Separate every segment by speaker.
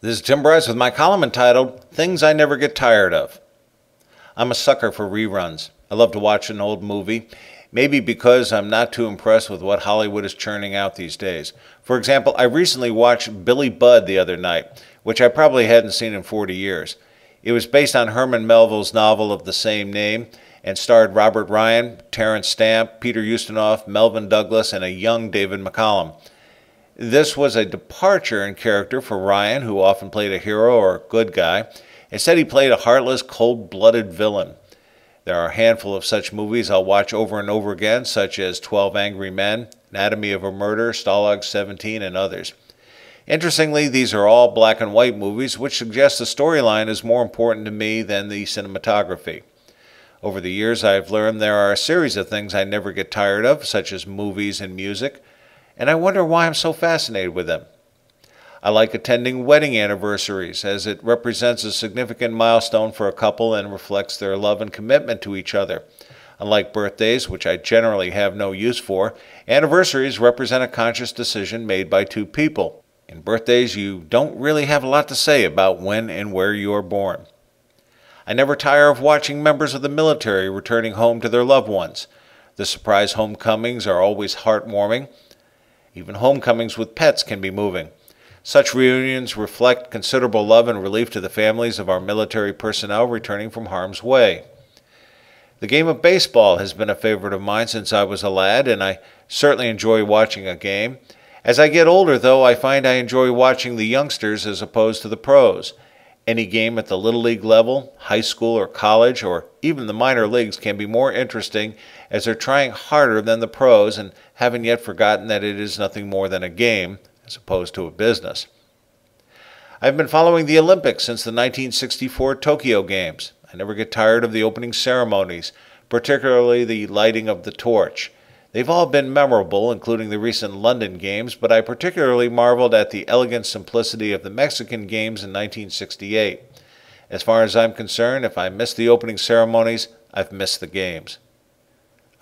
Speaker 1: This is Tim Bryce with my column entitled Things I Never Get Tired of. I'm a sucker for reruns. I love to watch an old movie, maybe because I'm not too impressed with what Hollywood is churning out these days. For example, I recently watched Billy Budd the other night, which I probably hadn't seen in 40 years. It was based on Herman Melville's novel of the same name and starred Robert Ryan, Terrence Stamp, Peter Ustinov, Melvin Douglas, and a young David McCallum. This was a departure in character for Ryan, who often played a hero or a good guy. Instead, he played a heartless, cold-blooded villain. There are a handful of such movies I'll watch over and over again, such as 12 Angry Men, Anatomy of a Murder, Stalag 17, and others. Interestingly, these are all black and white movies, which suggests the storyline is more important to me than the cinematography. Over the years, I've learned there are a series of things I never get tired of, such as movies and music, and I wonder why I'm so fascinated with them. I like attending wedding anniversaries, as it represents a significant milestone for a couple and reflects their love and commitment to each other. Unlike birthdays, which I generally have no use for, anniversaries represent a conscious decision made by two people. In birthdays, you don't really have a lot to say about when and where you are born. I never tire of watching members of the military returning home to their loved ones. The surprise homecomings are always heartwarming. Even homecomings with pets can be moving. Such reunions reflect considerable love and relief to the families of our military personnel returning from harm's way. The game of baseball has been a favorite of mine since I was a lad, and I certainly enjoy watching a game. As I get older, though, I find I enjoy watching the youngsters as opposed to the pros. Any game at the Little League level, high school or college, or even the minor leagues can be more interesting as they're trying harder than the pros and haven't yet forgotten that it is nothing more than a game as opposed to a business. I've been following the Olympics since the 1964 Tokyo Games. I never get tired of the opening ceremonies, particularly the lighting of the torch. They've all been memorable, including the recent London Games, but I particularly marveled at the elegant simplicity of the Mexican Games in 1968. As far as I'm concerned, if I miss the opening ceremonies, I've missed the Games.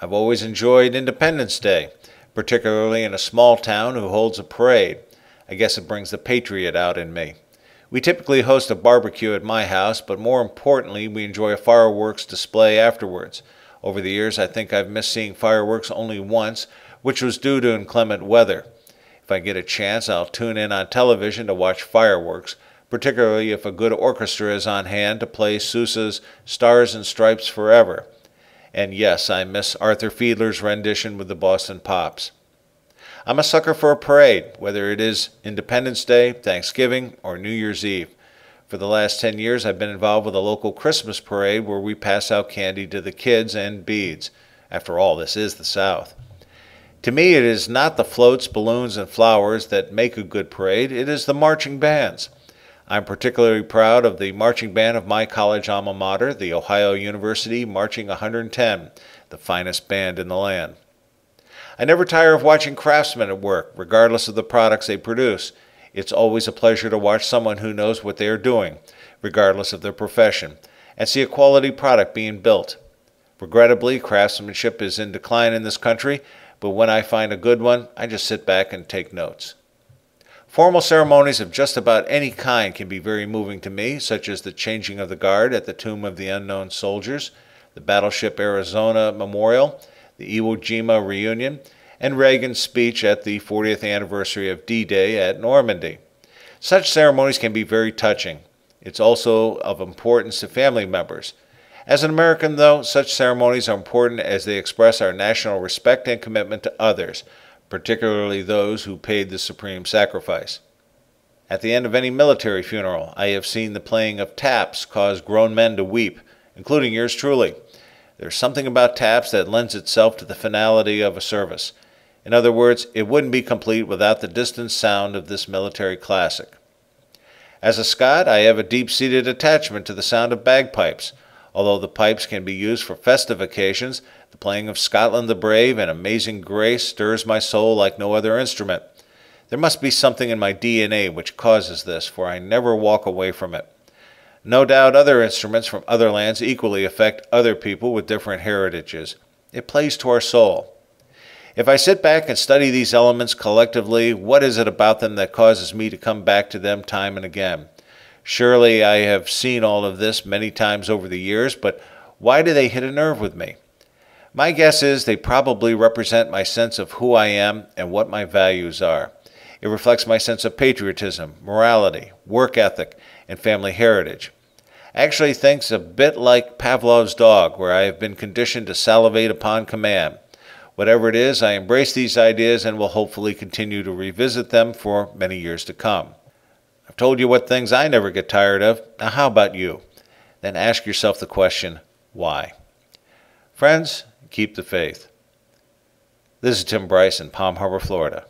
Speaker 1: I've always enjoyed Independence Day, particularly in a small town who holds a parade. I guess it brings the patriot out in me. We typically host a barbecue at my house, but more importantly, we enjoy a fireworks display afterwards. Over the years, I think I've missed seeing fireworks only once, which was due to inclement weather. If I get a chance, I'll tune in on television to watch fireworks, particularly if a good orchestra is on hand to play Sousa's Stars and Stripes Forever. And yes, I miss Arthur Fiedler's rendition with the Boston Pops. I'm a sucker for a parade, whether it is Independence Day, Thanksgiving, or New Year's Eve. For the last 10 years, I've been involved with a local Christmas parade where we pass out candy to the kids and beads. After all, this is the South. To me, it is not the floats, balloons, and flowers that make a good parade. It is the marching bands. I'm particularly proud of the marching band of my college alma mater, the Ohio University Marching 110, the finest band in the land. I never tire of watching craftsmen at work, regardless of the products they produce. It's always a pleasure to watch someone who knows what they are doing, regardless of their profession, and see a quality product being built. Regrettably, craftsmanship is in decline in this country, but when I find a good one, I just sit back and take notes. Formal ceremonies of just about any kind can be very moving to me, such as the changing of the guard at the Tomb of the Unknown Soldiers, the Battleship Arizona Memorial, the Iwo Jima reunion, and Reagan's speech at the 40th anniversary of D-Day at Normandy. Such ceremonies can be very touching. It's also of importance to family members. As an American, though, such ceremonies are important as they express our national respect and commitment to others, particularly those who paid the supreme sacrifice. At the end of any military funeral, I have seen the playing of taps cause grown men to weep, including yours truly. There's something about taps that lends itself to the finality of a service. In other words, it wouldn't be complete without the distant sound of this military classic. As a Scot, I have a deep-seated attachment to the sound of bagpipes. Although the pipes can be used for festive occasions, the playing of Scotland the Brave and Amazing Grace stirs my soul like no other instrument. There must be something in my DNA which causes this, for I never walk away from it. No doubt other instruments from other lands equally affect other people with different heritages. It plays to our soul. If I sit back and study these elements collectively, what is it about them that causes me to come back to them time and again? Surely I have seen all of this many times over the years, but why do they hit a nerve with me? My guess is they probably represent my sense of who I am and what my values are. It reflects my sense of patriotism, morality, work ethic, and family heritage. Actually, things a bit like Pavlov's dog, where I have been conditioned to salivate upon command. Whatever it is, I embrace these ideas and will hopefully continue to revisit them for many years to come. I've told you what things I never get tired of. Now how about you? Then ask yourself the question, why? Friends, keep the faith. This is Tim Bryce in Palm Harbor, Florida.